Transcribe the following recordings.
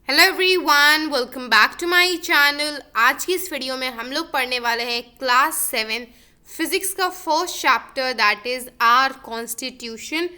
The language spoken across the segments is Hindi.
Hello everyone, welcome back to my channel. आज की इस वीडियो में हम लोग पढ़ने वाले हैं क्लास 7 फिजिक्स का first chapter, that is our constitution.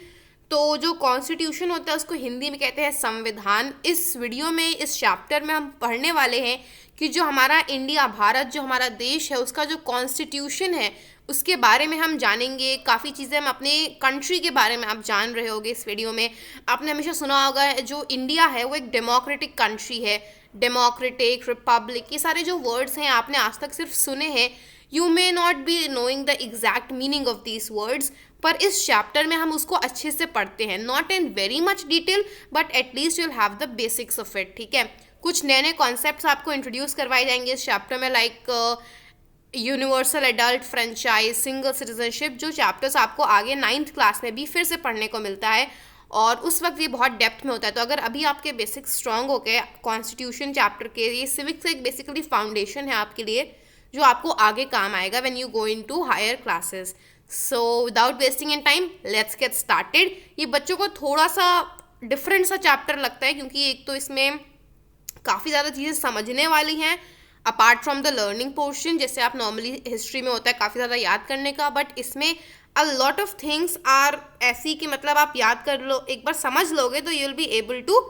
तो जो कॉन्स्टिट्यूशन होता है उसको हिंदी में कहते हैं संविधान। इस वीडियो में, इस चैप्टर में हम पढ़ने वाले हैं कि जो हमारा इंडिया, भारत, जो हमारा देश है, उसका जो कॉन्स्टिट्यूशन है उसके बारे में हम जानेंगे। काफ़ी चीज़ें हम अपने कंट्री के बारे में आप जान रहे होंगे इस वीडियो में। आपने हमेशा सुना होगा जो इंडिया है वो एक डेमोक्रेटिक कंट्री है। डेमोक्रेटिक, रिपब्लिक, ये सारे जो वर्ड्स हैं आपने आज तक सिर्फ सुने हैं। You may not be knowing the exact meaning of these words, पर इस चैप्टर में हम उसको अच्छे से पढ़ते हैं। Not in very much detail but at least you'll have the basics of it. ठीक है, कुछ नए नए कॉन्सेप्ट्स आपको इंट्रोड्यूस करवाए जाएंगे इस चैप्टर में, like universal adult franchise, single citizenship, जो चैप्टर्स आपको आगे 9th क्लास में भी फिर से पढ़ने को मिलता है और उस वक्त ये बहुत डेप्थ में होता है। तो अगर अभी आपके बेसिक्स स्ट्रॉन्ग हो गए कॉन्स्टिट्यूशन चैप्टर के, ये सिविक्स एक बेसिकली फाउंडेशन है आपके लिए जो आपको आगे काम आएगा when you go into higher classes. So without wasting in time, let's get started. ये बच्चों को थोड़ा सा डिफरेंट सा चैप्टर लगता है क्योंकि एक तो इसमें काफ़ी ज़्यादा चीज़ें समझने वाली हैं apart from the learning portion, जैसे आप नॉर्मली हिस्ट्री में होता है काफ़ी ज़्यादा याद करने का, बट इसमें a lot of things are ऐसी कि मतलब आप याद कर लो, एक बार समझ लोगे तो you will be able to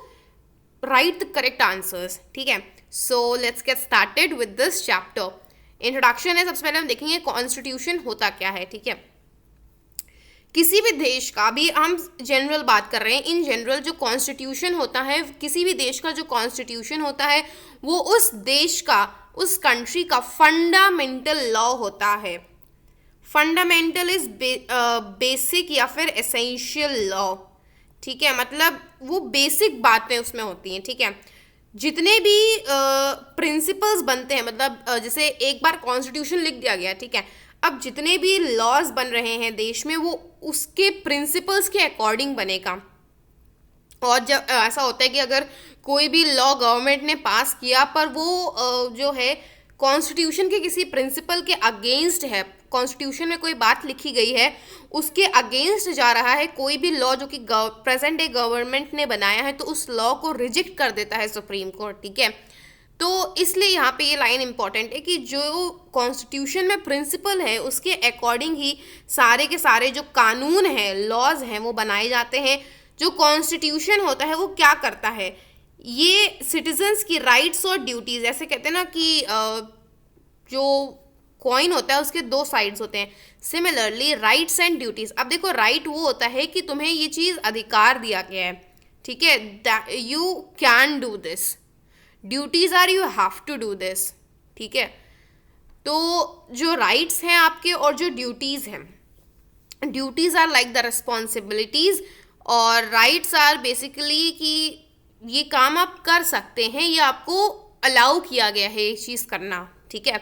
write the correct answers. ठीक है, so let's get started with this chapter. Introduction है, सबसे पहले हम देखेंगे कॉन्स्टिट्यूशन होता क्या है। ठीक है, किसी भी देश का भी हम जनरल बात कर रहे हैं, इन जनरल जो कॉन्स्टिट्यूशन होता है, किसी भी देश का जो कॉन्स्टिट्यूशन होता है वो उस देश का, उस कंट्री का फंडामेंटल लॉ होता है। फंडामेंटल इज बेसिक या फिर एसेंशियल लॉ। ठीक है, मतलब वो बेसिक बातें उसमें होती हैं। ठीक है, जितने भी प्रिंसिपल्स बनते हैं, मतलब जैसे एक बार कॉन्स्टिट्यूशन लिख दिया गया, ठीक है, अब जितने भी लॉज बन रहे हैं देश में वो उसके प्रिंसिपल्स के अकॉर्डिंग बनेगा। और जब ऐसा होता है कि अगर कोई भी लॉ गवर्नमेंट ने पास किया पर वो जो है कॉन्स्टिट्यूशन के किसी प्रिंसिपल के अगेंस्ट है, कॉन्स्टिट्यूशन में कोई बात लिखी गई है उसके अगेंस्ट जा रहा है, कोई भी लॉ जो कि प्रेजेंट डे गवर्नमेंट ने बनाया है, तो उस लॉ को रिजेक्ट कर देता है सुप्रीम कोर्ट। ठीक है, तो इसलिए यहाँ पे ये लाइन इंपॉर्टेंट है कि जो कॉन्स्टिट्यूशन में प्रिंसिपल है उसके अकॉर्डिंग ही सारे के सारे जो कानून हैं, लॉज हैं, वो बनाए जाते हैं। जो कॉन्स्टिट्यूशन होता है वो क्या करता है, ये सिटीजन्स की राइट्स और ड्यूटीज़, ऐसे कहते हैं ना कि जो कॉइन होता है उसके दो साइड्स होते हैं, सिमिलरली राइट्स एंड ड्यूटीज़। अब देखो, राइट वो होता है कि तुम्हें ये चीज़ अधिकार दिया गया है, ठीक है, you can do this. Duties are you have to do this. ठीक है, तो जो राइट्स हैं आपके और जो ड्यूटीज़ हैं, duties are like the responsibilities और राइट्स आर बेसिकली कि ये काम आप कर सकते हैं, ये आपको अलाउ किया गया है ये चीज़ करना। ठीक है,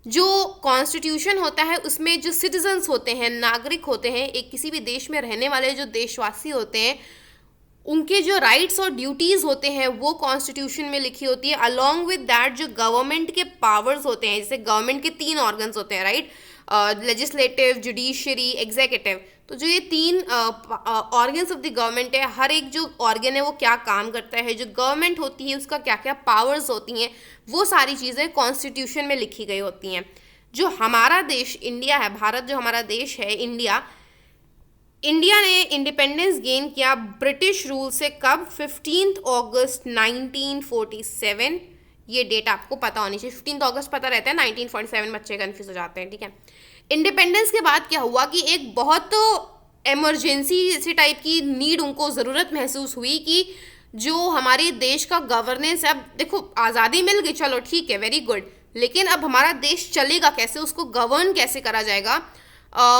जो कॉन्स्टिट्यूशन होता है उसमें जो सिटीजन्स होते हैं, नागरिक होते हैं, एक किसी भी देश में रहने वाले जो देशवासी होते हैं, उनके जो राइट्स और ड्यूटीज़ होते हैं वो कॉन्स्टिट्यूशन में लिखी होती है। अलॉन्ग विद दैट जो गवर्नमेंट के पावर्स होते हैं, जैसे गवर्नमेंट के 3 ऑर्गन्स होते हैं, राइट, लेजिस्लेटिव, जुडिशरी, एग्जीक्यूटिव। तो जो ये 3 ऑर्गन्स ऑफ द गवर्नमेंट है, हर एक जो ऑर्गन है वो क्या काम करता है, जो गवर्नमेंट होती है उसका क्या क्या पावर्स होती हैं, वो सारी चीज़ें कॉन्स्टिट्यूशन में लिखी गई होती हैं। जो हमारा देश इंडिया है, भारत जो हमारा देश है इंडिया ने इंडिपेंडेंस गेन किया ब्रिटिश रूल से कब? 15 अगस्त 1947। ये डेट आपको पता होनी चाहिए, 15 अगस्त पता रहता है, 1947 बच्चे कन्फ्यूज हो जाते हैं। ठीक है, इंडिपेंडेंस के बाद क्या हुआ कि एक बहुत इमरजेंसी जैसी टाइप की नीड, उनको ज़रूरत महसूस हुई कि जो हमारे देश का गवर्नेंस है, अब देखो आज़ादी मिल गई, चलो ठीक है, वेरी गुड, लेकिन अब हमारा देश चलेगा कैसे, उसको गवर्न कैसे करा जाएगा,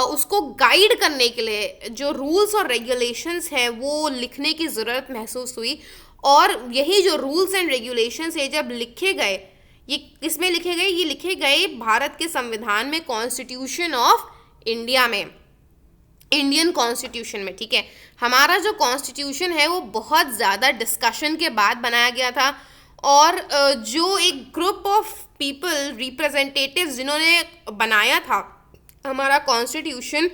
उसको गाइड करने के लिए जो रूल्स और रेगुलेशंस हैं वो लिखने की ज़रूरत महसूस हुई। और यही जो रूल्स एंड रेगुलेशंस है जब लिखे गए, ये किसमें लिखे गए? ये लिखे गए भारत के संविधान में, कॉन्स्टिट्यूशन ऑफ इंडिया में, इंडियन कॉन्स्टिट्यूशन में। ठीक है, हमारा जो कॉन्स्टिट्यूशन है वो बहुत ज़्यादा डिस्कशन के बाद बनाया गया था और जो एक ग्रुप ऑफ पीपल, रिप्रेजेंटेटिव्स जिन्होंने बनाया था हमारा कॉन्स्टिट्यूशन,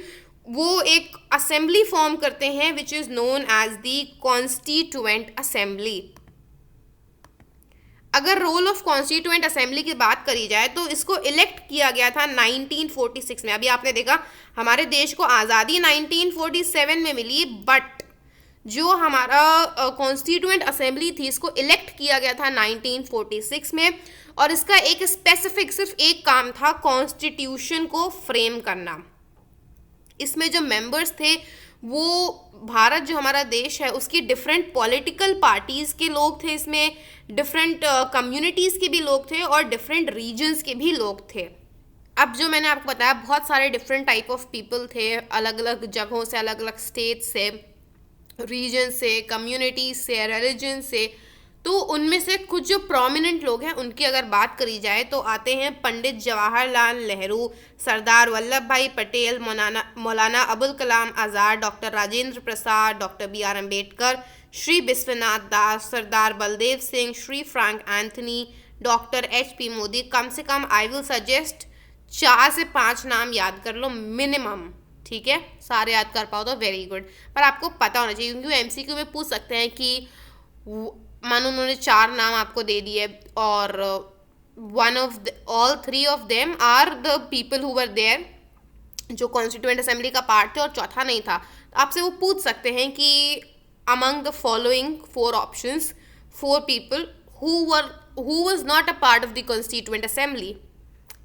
वो एक असेंबली फॉर्म करते हैं which is known as the constituent assembly. अगर रोल ऑफ कॉन्स्टिट्यूएंट असेंबली की बात करी जाए तो इसको इलेक्ट किया गया था 1946 में। अभी आपने देखा हमारे देश को आज़ादी 1947 में मिली, बट जो हमारा कॉन्स्टिट्यूएंट असेंबली थी इसको इलेक्ट किया गया था 1946 में, और इसका एक स्पेसिफिक सिर्फ एक काम था, कॉन्स्टिट्यूशन को फ्रेम करना। इसमें जो मेंबर्स थे वो भारत जो हमारा देश है उसकी डिफरेंट पॉलिटिकल पार्टीज़ के लोग थे, इसमें डिफरेंट कम्युनिटीज़ के भी लोग थे और डिफरेंट रीजन्स के भी लोग थे। अब जो मैंने आपको बताया बहुत सारे डिफरेंट टाइप ऑफ पीपल थे, अलग अलग जगहों से, अलग अलग स्टेट से, रीजन से, कम्युनिटी से, रिलीजन से। तो उनमें से कुछ जो प्रोमिनेंट लोग हैं उनकी अगर बात करी जाए तो आते हैं Pandit Jawaharlal Nehru, Sardar Vallabh Bhai Patel, Maulana Abul Kalam Azad, doctor Rajendra Prasad, doctor BR Ambedkar, Shri Vishwanath Das, Sardar Baldev Singh, Shri Frank Anthony, doctor HP Modi. कम से कम आई विल सजेस्ट 4 से 5 नाम याद कर लो मिनिमम, ठीक है? सारे याद कर पाओ तो वेरी गुड, पर आपको पता होना चाहिए क्योंकि MCQ में पूछ सकते हैं कि मानो उन्होंने 4 नाम आपको दे दिए और all 3 of them are the people who were there जो कॉन्स्टिट्यूएंट असेंबली का पार्ट थे और चौथा नहीं था, तो आपसे वो पूछ सकते हैं कि among the following 4 options 4 people who was not a part of the constituent assembly,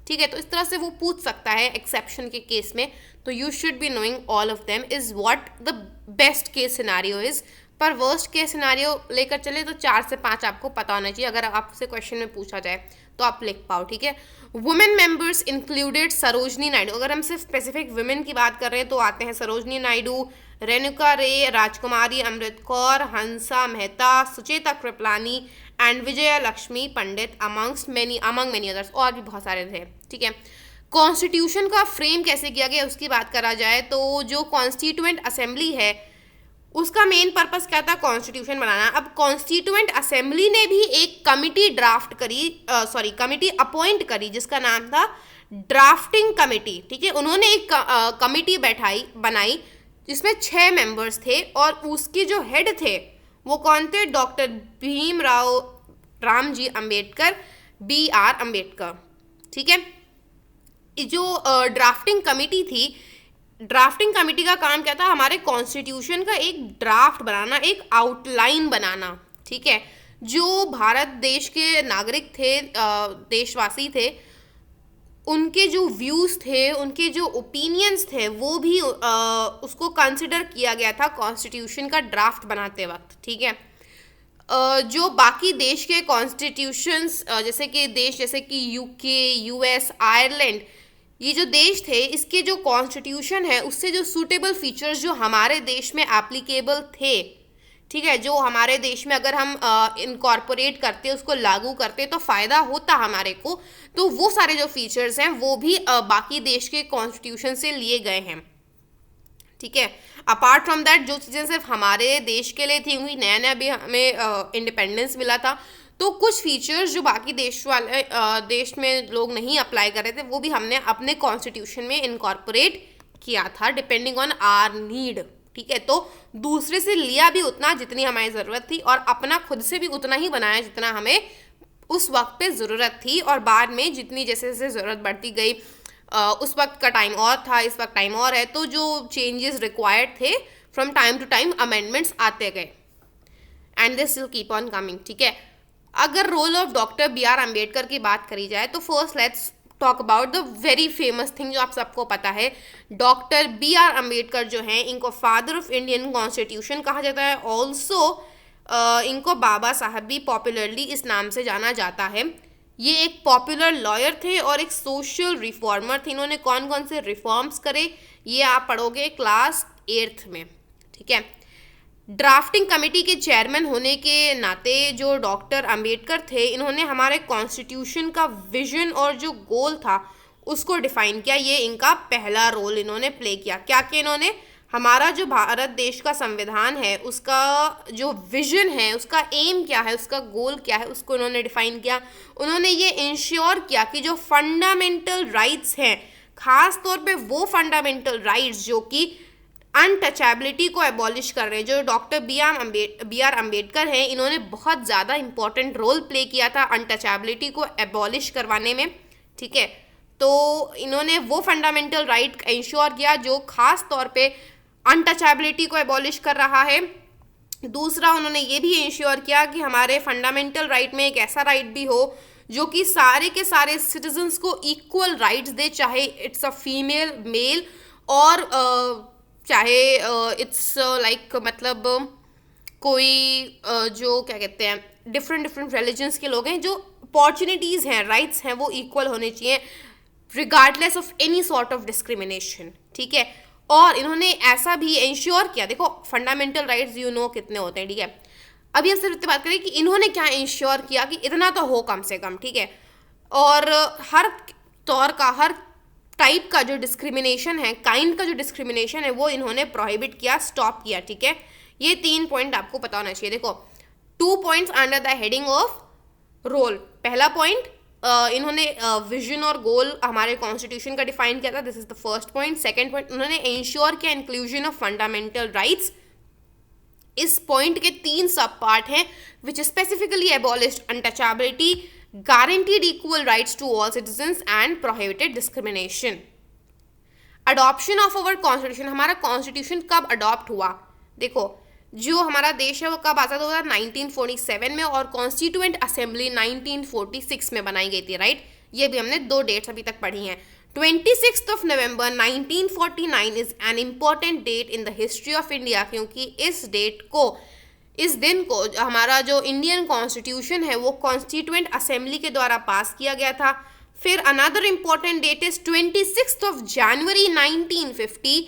ठीक है? तो इस तरह से वो पूछ सकता है एक्सेप्शन के केस में। तो you should be knowing all of them is what the best case scenario is. पर वर्स्ट केस सिनारियो लेकर चले तो 4 से 5 आपको पता होना चाहिए, अगर आपसे क्वेश्चन में पूछा जाए तो आप लिख पाओ, ठीक है? Women members included Sarojini Naidu. अगर हम सिर्फ स्पेसिफिक वुमेन की बात कर रहे हैं तो आते हैं Sarojini Naidu, Renuka Ray, Rajkumari Amrit Kaur, Hansa Mehta, Sucheta Kripalani and Vijaya Lakshmi Pandit among many others, और भी बहुत सारे थे, ठीक है? कॉन्स्टिट्यूशन का फ्रेम कैसे किया गया उसकी बात करा जाए तो जो कॉन्स्टिट्यूएंट असेंबली है उसका मेन पर्पस क्या था? कॉन्स्टिट्यूशन बनाना। अब कॉन्स्टिट्यूएंट असेंबली ने भी एक कमिटी कमिटी अपॉइंट करी जिसका नाम था ड्राफ्टिंग कमिटी, ठीक है? उन्होंने एक कमिटी बनाई जिसमें 6 मेंबर्स थे और उसके जो हेड थे वो कौन थे? डॉक्टर भीमराव रामजी अम्बेडकर, BR अम्बेडकर, ठीक है? जो ड्राफ्टिंग कमिटी थी, ड्राफ्टिंग कमिटी का काम क्या था? हमारे कॉन्स्टिट्यूशन का एक ड्राफ्ट बनाना, एक आउटलाइन बनाना, ठीक है? जो भारत देश के नागरिक थे, देशवासी थे, उनके जो व्यूज़ थे, उनके जो ओपिनियंस थे वो भी उसको कंसिडर किया गया था कॉन्स्टिट्यूशन का ड्राफ्ट बनाते वक्त, ठीक है? जो बाकी देश के कॉन्स्टिट्यूशंस जैसे कि UK, US, आयरलैंड, ये जो देश थे इसके जो कॉन्स्टिट्यूशन है उससे जो सूटेबल फीचर्स जो हमारे देश में एप्लीकेबल थे, ठीक है, जो हमारे देश में अगर हम इनकॉर्पोरेट करते, उसको लागू करते तो फ़ायदा होता हमारे को, तो वो सारे जो फीचर्स हैं वो भी बाकी देश के कॉन्स्टिट्यूशन से लिए गए हैं, ठीक है? अपार्ट फ्रॉम दैट जो चीज़ें सिर्फ हमारे देश के लिए थी, क्योंकि नया नया भी हमें इंडिपेंडेंस मिला था, तो कुछ फीचर्स जो बाकी देश में लोग नहीं अप्लाई कर रहे थे वो भी हमने अपने कॉन्स्टिट्यूशन में इनकॉर्पोरेट किया था डिपेंडिंग ऑन आर नीड, ठीक है? तो दूसरे से लिया भी उतना जितनी हमारी ज़रूरत थी और अपना खुद से भी उतना ही बनाया जितना हमें उस वक्त पे ज़रूरत थी, और बाद में जितनी जैसे जैसे ज़रूरत बढ़ती गई, उस वक्त का टाइम और था, इस वक्त टाइम और है, तो जो चेंजेस रिक्वायर्ड थे from time to time amendments आते गए and this will keep on coming, ठीक है? अगर role of doctor BR Ambedkar की बात करी जाए तो first let's talk about the very famous thing जो आप सबको पता है। डॉक्टर BR अम्बेडकर जो हैं इनको फादर ऑफ इंडियन कॉन्स्टिट्यूशन कहा जाता है, ऑल्सो इनको बाबा साहब भी पॉपुलरली इस नाम से जाना जाता है। ये एक पॉपुलर लॉयर थे और एक सोशल रिफॉर्मर थे। इन्होंने कौन कौन से रिफॉर्म्स करे ये आप पढ़ोगे क्लास 8th में, ठीक है? ड्राफ्टिंग कमेटी के चेयरमैन होने के नाते जो डॉक्टर अंबेडकर थे, इन्होंने हमारे कॉन्स्टिट्यूशन का विजन और जो गोल था उसको डिफाइन किया। ये इनका पहला रोल इन्होंने प्ले किया। क्या कि इन्होंने हमारा जो भारत देश का संविधान है उसका जो विजन है, उसका एम क्या है, उसका गोल क्या है, उसको इन्होंने डिफाइन किया। उन्होंने ये इंश्योर किया कि जो फंडामेंटल राइट्स हैं, ख़ास तौर पे वो फंडामेंटल राइट्स जो कि अनटचेबिलिटी को एबॉलिश कर रहे हैं। जो डॉक्टर बी आर अम्बेडकर हैं, इन्होंने बहुत ज़्यादा इंपॉर्टेंट रोल प्ले किया था अनटचेबिलिटी को एबॉलिश करवाने में, ठीक है। तो इन्होंने वो फंडामेंटल राइट इंश्योर किया जो खास तौर पे अनटचेबिलिटी को एबॉलिश कर रहा है। दूसरा, उन्होंने ये भी इंश्योर किया कि हमारे फंडामेंटल राइट में एक ऐसा राइट भी हो जो कि सारे के सारे सिटीजन्स को इक्वल राइट्स दे, चाहे इट्स अ फीमेल मेल और चाहे इट्स लाइक मतलब कोई जो क्या कहते हैं डिफरेंट रिलीजन्स के लोग हैं, जो अपॉर्चुनिटीज़ हैं, राइट्स हैं, वो इक्वल होने चाहिए regardless of any sort of discrimination, ठीक है। और इन्होंने ऐसा भी इंश्योर किया, देखो फंडामेंटल राइट्स कितने होते हैं, ठीक है। अभी हम सिर्फ इतनी बात करें कि इन्होंने क्या इंश्योर किया कि इतना तो हो कम से कम, ठीक है। और हर तौर का, हर टाइप का जो डिस्क्रिमिनेशन है, काइंड का जो डिस्क्रिमिनेशन है, वो इन्होंने प्रोहिबिट किया, स्टॉप किया, ठीक है। ये 3 पॉइंट आपको पता होना चाहिए। देखो 2 points under the heading of role. पहला पॉइंट, इन्होंने विजन और गोल हमारे कॉन्स्टिट्यूशन का डिफाइन किया था, this is the first point. Second point, उन्होंने इंश्योर किया इंक्लूजन ऑफ फंडामेंटल राइट्स। इस पॉइंट के 3 सब पार्ट हैं, which specifically abolished untouchability, guaranteed equal rights to all citizens and prohibited discrimination. Adoption of our constitution, हमारा कॉन्स्टिट्यूशन कब अडॉप्ट हुआ? देखो जो हमारा देश है वो कब आज़ाद हुआ था? 1947 में, और कॉन्स्टिट्यूएंट असेंबली 1946 में बनाई गई थी, राइट। ये भी हमने 2 डेट्स अभी तक पढ़ी हैं। 26 November 1949 is an important date in the history of India, क्योंकि इस दिन को हमारा जो इंडियन कॉन्स्टिट्यूशन है वो कॉन्स्टिट्यूएंट असेंबली के द्वारा पास किया गया था। फिर अनदर इम्पॉर्टेंट डेट इज 26 जनवरी 1950,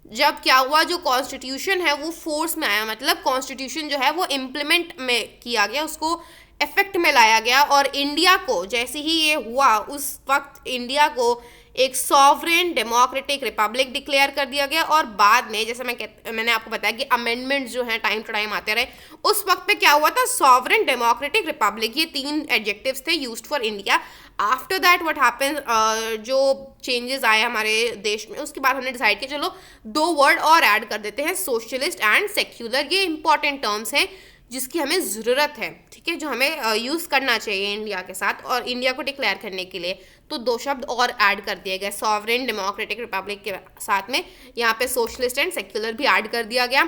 जब क्या हुआ, जो कॉन्स्टिट्यूशन है वो फोर्स में आया, मतलब कॉन्स्टिट्यूशन जो है वो इम्प्लीमेंट में किया गया, उसको इफेक्ट में लाया गया। और इंडिया को जैसे ही ये हुआ, उस वक्त इंडिया को एक सॉवरेन डेमोक्रेटिक रिपब्लिक डिक्लेयर कर दिया गया। और बाद में जैसे मैंने आपको बताया कि अमेंडमेंट्स जो हैं टाइम टू टाइम आते रहे, उस वक्त पे क्या हुआ था, सॉवरेन डेमोक्रेटिक रिपब्लिक, ये 3 एडजेक्टिव्स थे used for India. After that what happens, जो चेंजेस आए हमारे देश में, उसके बाद हमने डिसाइड किया चलो 2 वर्ड और ऐड कर देते हैं, सोशलिस्ट एंड सेक्युलर। ये इंपॉर्टेंट टर्म्स हैं जिसकी हमें ज़रूरत है, ठीक है, जो हमें यूज़ करना चाहिए इंडिया के साथ और इंडिया को डिक्लेयर करने के लिए। तो 2 शब्द और ऐड कर दिए गए, सॉवरेन डेमोक्रेटिक रिपब्लिक के साथ में यहाँ पे सोशलिस्ट एंड सेक्युलर भी ऐड कर दिया गया।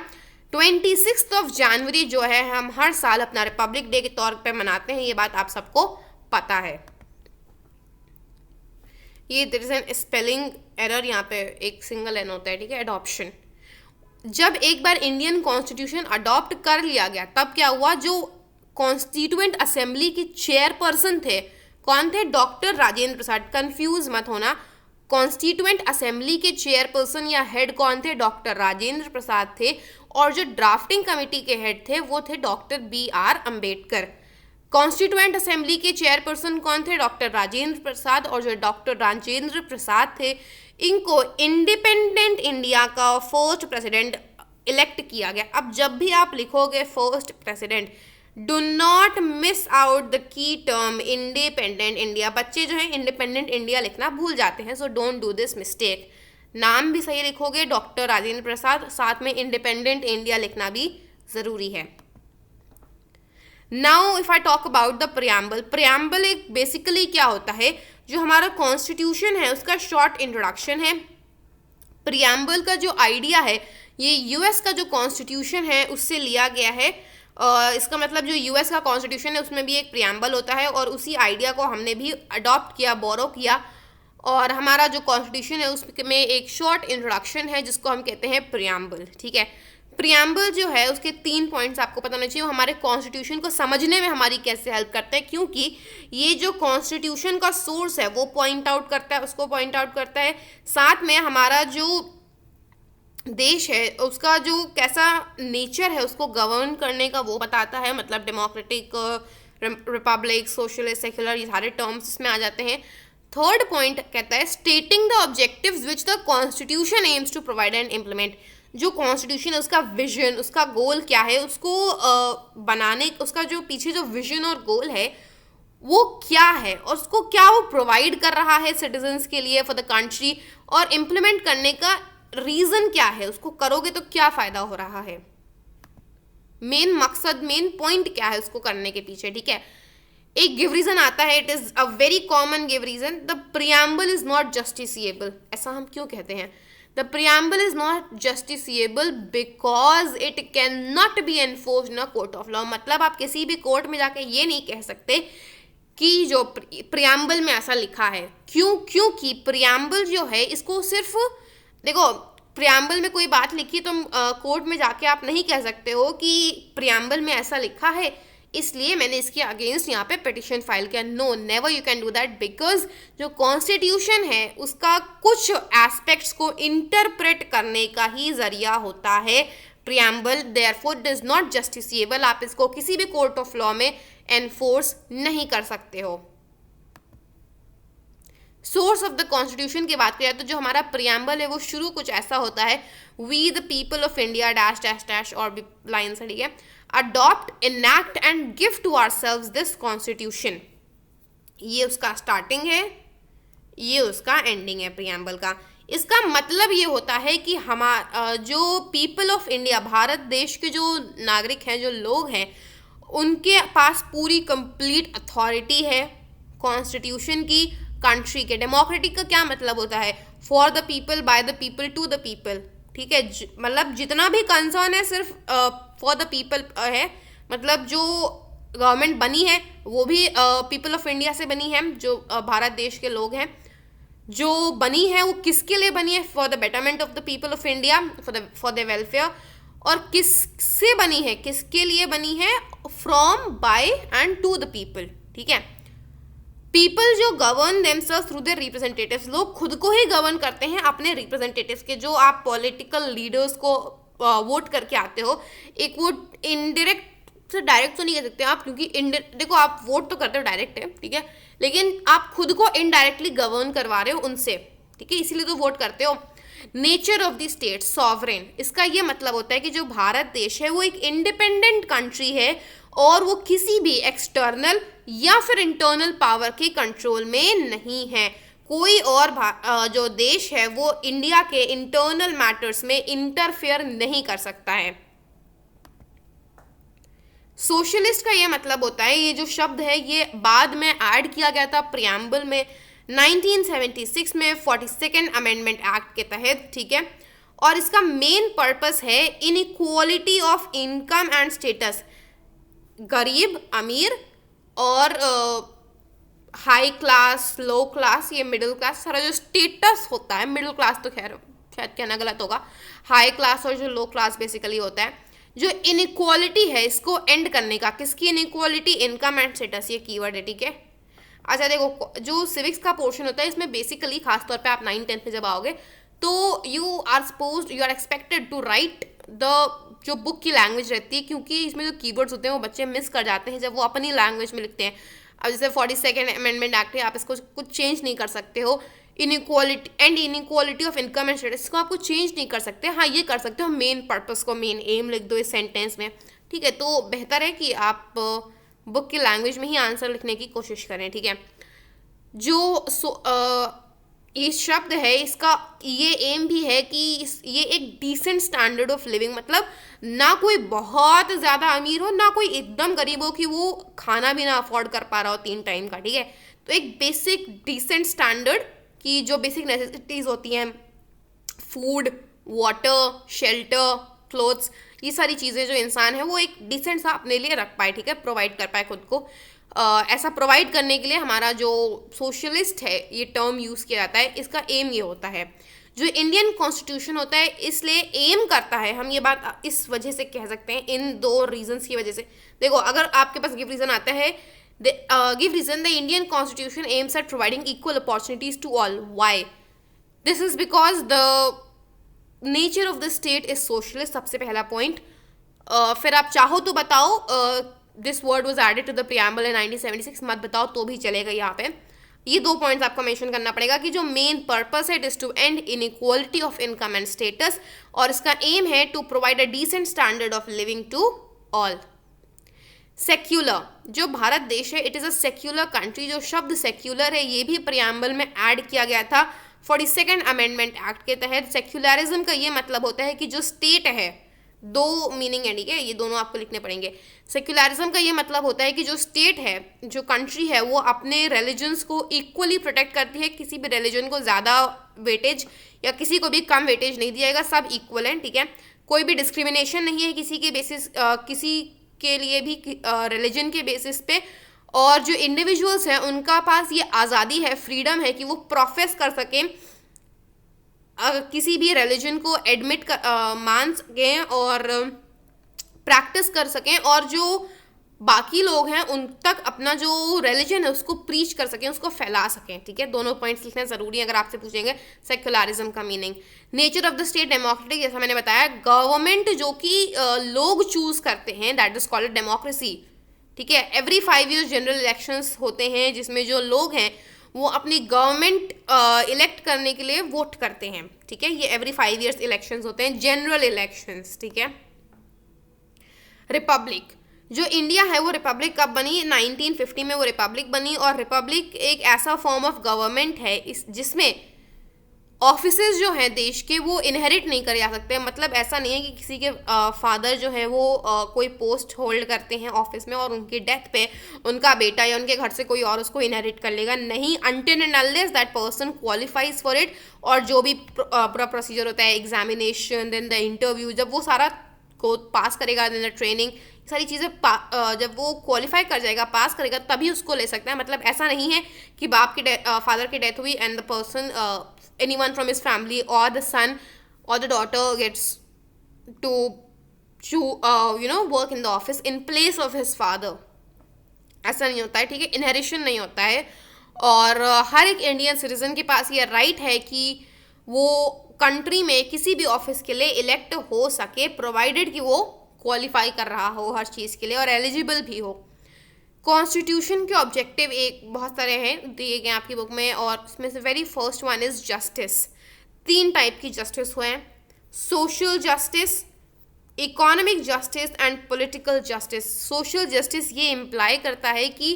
26 जनवरी जो है हम हर साल अपना रिपब्लिक डे के तौर पे मनाते हैं, ये बात आप सबको पता है। ये there is an spelling error, यहाँ पे एक सिंगल एन होता है, ठीक है, एडॉप्शन। जब एक बार इंडियन कॉन्स्टिट्यूशन अडॉप्ट कर लिया गया, तब क्या हुआ, जो कॉन्स्टिट्यूएंट असेंबली के चेयरपर्सन थे, कौन थे? डॉक्टर राजेंद्र प्रसाद। कंफ्यूज मत होना, कॉन्स्टिट्यूएंट असेंबली के चेयरपर्सन या हेड कौन थे? डॉक्टर राजेंद्र प्रसाद थे। और जो ड्राफ्टिंग कमेटी के हेड थे वो थे doctor BR Ambedkar. Constituent assembly के चेयरपर्सन कौन थे? डॉक्टर राजेंद्र प्रसाद। और जो डॉक्टर राजेंद्र प्रसाद थे, इनको इंडिपेंडेंट इंडिया का फर्स्ट प्रेसिडेंट इलेक्ट किया गया। अब जब भी आप लिखोगे first president, do not miss out the key term independent India. बच्चे जो है इंडिपेंडेंट इंडिया लिखना भूल जाते हैं, so don't do this mistake. नाम भी सही लिखोगे, डॉक्टर राजेंद्र प्रसाद, साथ में इंडिपेंडेंट इंडिया लिखना भी ज़रूरी है। Now if I talk about the preamble, preamble एक बेसिकली क्या होता है, जो हमारा कॉन्स्टिट्यूशन है उसका शॉर्ट इंट्रोडक्शन है। प्रियम्बल का जो आइडिया है ये यूएस का जो कॉन्स्टिट्यूशन है उससे लिया गया है। इसका मतलब जो यूएस का कॉन्स्टिट्यूशन है उसमें भी एक प्रियम्बल होता है, और उसी आइडिया को हमने भी अडॉप्ट किया, बोरो किया। और हमारा जो कॉन्स्टिट्यूशन है उसमें एक शॉर्ट इंट्रोडक्शन है जिसको हम कहते हैं प्रियम्बल, ठीक है। प्रियम्बल जो है उसके 3 पॉइंट्स आपको पता होना चाहिए, वो हमारे कॉन्स्टिट्यूशन को समझने में हमारी कैसे हेल्प करते हैं, क्योंकि ये जो कॉन्स्टिट्यूशन का सोर्स है वो पॉइंट आउट करता है, उसको पॉइंट आउट करता है। साथ में हमारा जो देश है उसका जो कैसा नेचर है उसको गवर्न करने का वो बताता है, मतलब डेमोक्रेटिक रिपब्लिक, सोशलिस्ट, सेक्युलर, ये सारे टर्म्स इसमें आ जाते हैं। थर्ड पॉइंट कहता है stating the objectives which the constitution aims to provide and implement. जो कॉन्स्टिट्यूशन है उसका विजन, उसका गोल क्या है, उसको बनाने, उसका जो पीछे जो विजन और गोल है वो क्या है, और उसको क्या वो प्रोवाइड कर रहा है सिटीजन्स के लिए, फॉर द कंट्री, और इम्प्लीमेंट करने का रीजन क्या है, उसको करोगे तो क्या फायदा हो रहा है, मेन मकसद, मेन पॉइंट क्या है उसको करने के पीछे, ठीक है। एक गिव रीजन आता है, it is a very common give reason, the preamble is not justiciable. ऐसा हम क्यों कहते हैं? The preamble is not justiciable because it can not be enforced in a court of law. मतलब आप किसी भी कोर्ट में जाके ये नहीं कह सकते कि जो प्रियम्बल में ऐसा लिखा है। क्यों? क्योंकि प्रियम्बल जो है इसको सिर्फ, देखो प्रियम्बल में कोई बात लिखी तो कोर्ट में जाके आप नहीं कह सकते हो कि प्रियम्बल में ऐसा लिखा है इसलिए मैंने इसके अगेंस्ट यहाँ पे पिटिशन फाइल किया। No, never you can do that, because जो कॉन्स्टिट्यूशन है उसका कुछ एस्पेक्ट्स को इंटरप्रेट करने का ही जरिया होता है preamble, therefore it is not justiciable. आप इसको किसी भी कोर्ट ऑफ लॉ में एनफोर्स नहीं कर सकते हो। सोर्स ऑफ द कॉन्स्टिट्यूशन की बात करें तो जो हमारा प्रियम्बल है वो शुरू कुछ ऐसा होता है, we the people of India dash dash dash और भी लाइन से, ठीक है, adopt, enact and give to ourselves this constitution. ये उसका स्टार्टिंग है, ये उसका एंडिंग है प्रियम्बल का। इसका मतलब ये होता है कि हमारा जो पीपल ऑफ इंडिया, भारत देश के जो नागरिक हैं, जो लोग हैं, उनके पास पूरी कंप्लीट अथॉरिटी है कॉन्स्टिट्यूशन की, कंट्री के। डेमोक्रेटिक का क्या मतलब होता है? For the people, by the people, to the people, ठीक है। मतलब जितना भी कंसर्न है सिर्फ फॉर द पीपल है। मतलब जो गवर्नमेंट बनी है वो भी पीपल ऑफ इंडिया से बनी है, जो भारत देश के लोग हैं। जो बनी है वो किसके लिए बनी है? For the betterment of the people of India, for the welfare. और किससे बनी है, किसके लिए बनी है? From, by and to the people, ठीक है। पीपल जो govern themselves through their representatives, लोग खुद को ही गवर्न करते हैं अपने रिप्रेजेंटेटिव्स के। जो आप पॉलिटिकल लीडर्स को वोट करके आते हो, एक वोट इनडायरेक्ट से डायरेक्ट तो नहीं कह सकते आप, क्योंकि देखो आप वोट तो करते हो डायरेक्ट है, ठीक है, लेकिन आप खुद को इनडायरेक्टली गवर्न करवा रहे हो उनसे, ठीक है, इसीलिए तो वोट करते हो। Nature of the state, sovereign, इसका ये मतलब होता है कि जो भारत देश है वो एक इंडिपेंडेंट कंट्री है और वो किसी भी एक्सटर्नल या फिर इंटरनल पावर के कंट्रोल में नहीं है। कोई और जो देश है वो इंडिया के इंटरनल मैटर्स में इंटरफेयर नहीं कर सकता है। सोशलिस्ट का ये मतलब होता है, ये जो शब्द है ये बाद में ऐड किया गया था प्रियम्बल में 1976 में 42nd अमेंडमेंट एक्ट के तहत, ठीक है। और इसका मेन पर्पस है inequality of income and status, गरीब अमीर और हाई क्लास लो क्लास, ये मिडिल क्लास, सारा जो स्टेटस होता है, मिडिल क्लास तो खैर शायद कहना गलत होगा, हाई क्लास और जो लो क्लास बेसिकली होता है, जो इनइक्वालिटी है इसको एंड करने का। किसकी इनइक्वालिटी? इनकम एंड स्टेटस, ये कीवर्ड है, ठीक है। अच्छा देखो, जो सिविक्स का पोर्शन होता है इसमें बेसिकली खासतौर पे आप 9th-10th में जब आओगे तो you are expected to write the जो बुक की लैंग्वेज रहती है, क्योंकि इसमें जो कीवर्ड्स होते हैं वो बच्चे मिस कर जाते हैं जब वो अपनी लैंग्वेज में लिखते हैं। अब जैसे 42nd अमेंडमेंट एक्ट है, आप इसको कुछ चेंज नहीं कर सकते हो। Inequality of income and status को आपको चेंज नहीं कर सकते। हाँ, ये कर सकते हो, मेन पर्पस को, मेन एम लिख दो इस सेंटेंस में, ठीक है। तो बेहतर है कि आप बुक की लैंग्वेज में ही आंसर लिखने की कोशिश करें, ठीक है। जो ये शब्द है इसका ये एम भी है कि ये एक डिसेंट स्टैंडर्ड ऑफ लिविंग, मतलब ना कोई बहुत ज़्यादा अमीर हो ना कोई एकदम गरीब हो कि वो खाना भी ना अफोर्ड कर पा रहा हो 3 टाइम का, ठीक है। तो एक बेसिक डिसेंट स्टैंडर्ड की जो बेसिक नेसेसिटीज़ होती हैं, फूड, वाटर, शेल्टर, क्लोथ्स, ये सारी चीज़ें जो इंसान है वो एक डिसेंट सा अपने लिए रख पाए, ठीक है, प्रोवाइड कर पाए खुद को। ऐसा प्रोवाइड करने के लिए हमारा जो सोशलिस्ट है ये टर्म यूज़ किया जाता है, इसका एम ये होता है। जो इंडियन कॉन्स्टिट्यूशन होता है इसलिए एम करता है, हम ये बात इस वजह से कह सकते हैं, इन 2 रीजंस की वजह से। देखो, अगर आपके पास गिव रीजन आता है, give reason the Indian constitution aims at providing equal opportunities to all. Why? This is because the nature of the state is socialist, सबसे पहला पॉइंट। फिर आप चाहो तो बताओ this word was added to the preamble in 1976, मत बताओ तो भी चलेगा। यहाँ पे ये 2 पॉइंट्स आपको मेंशन करना पड़ेगा कि जो मेन पर्पस है it is to end inequality of income and status, और इसका एम है to provide a decent standard of living to all. Secular, जो भारत देश है it is a secular country. जो शब्द सेक्युलर है ये भी प्रियम्बल में ऐड किया गया था 42nd अमेंडमेंट एक्ट के तहत सेक्युलरिज्म का ये मतलब होता है कि जो स्टेट है, दो मीनिंग है, ठीक है, ये दोनों आपको लिखने पड़ेंगे। सेक्युलरिज्म का ये मतलब होता है कि जो स्टेट है, जो कंट्री है, वो अपने रिलीजन्स को इक्वली प्रोटेक्ट करती है, किसी भी रिलीजन को ज़्यादा वेटेज या किसी को भी कम वेटेज नहीं दिया जाएगा, सब इक्वल हैं, ठीक है। कोई भी डिस्क्रिमिनेशन नहीं है किसी के बेसिस, किसी के लिए भी रिलीजन के बेसिस पे। और जो इंडिविजुअल्स हैं उनका पास ये आज़ादी है, फ्रीडम है कि वो प्रोफेस कर सकें, किसी भी रिलीजन को एडमिट कर मान सकें और प्रैक्टिस कर सकें, और जो बाकी लोग हैं उन तक अपना जो रिलीजन है उसको प्रीच कर सकें, उसको फैला सकें, ठीक है। दोनों पॉइंट्स लिखना ज़रूरी है अगर आपसे पूछेंगे सेक्युलरिज्म का meaning. Nature of the state democratic, जैसा मैंने बताया, गवर्नमेंट जो कि लोग चूज करते हैं, दैट इज कॉल्ड डेमोक्रेसी, ठीक है। एवरी 5 years जनरल इलेक्शंस होते हैं जिसमें जो लोग हैं वो अपनी गवर्नमेंट इलेक्ट करने के लिए वोट करते हैं, ठीक है। ये एवरी 5 years इलेक्शंस होते हैं, जनरल इलेक्शंस, ठीक है। रिपब्लिक, जो इंडिया है वो रिपब्लिक कब बनी? 1950 में वो रिपब्लिक बनी। और रिपब्लिक एक ऐसा फॉर्म ऑफ गवर्नमेंट है जिसमें ऑफिसेज जो हैं देश के वो इनहेरिट नहीं करे जा सकते। मतलब ऐसा नहीं है कि किसी के फादर जो है वो कोई पोस्ट होल्ड करते हैं ऑफिस में और उनकी डेथ पे उनका बेटा या उनके घर से कोई और उसको इनहेरिट कर लेगा, नहीं, until and unless that person qualifies for it. और जो भी पूरा प्रोसीजर होता है, एग्जामिनेशन, देन द इंटरव्यू, जब वो सारा को पास करेगा, देन द ट्रेनिंग, सारी चीज़ें जब वो क्वालिफाई कर जाएगा, पास करेगा, तभी उसको ले सकता है। मतलब ऐसा नहीं है कि बाप की फादर की डेथ हुई and the person, anyone from his family or the son or the daughter gets to work in the office in place of his father, ऐसा नहीं होता है, ठीक है। इनहेरिशन नहीं होता है। और हर एक इंडियन सिटीजन के पास ये राइट है कि वो कंट्री में किसी भी ऑफिस के लिए इलेक्ट हो सके, प्रोवाइडेड कि वो क्वालिफाई कर रहा हो हर चीज़ के लिए और एलिजिबल भी हो। कॉन्स्टिट्यूशन के ऑब्जेक्टिव एक बहुत सारे हैं, दिए गए आपकी बुक में, और उसमें से very first one is justice. 3 type की जस्टिस हुए हैं, social justice, economic justice and political justice. Social justice ये इम्प्लाई करता है कि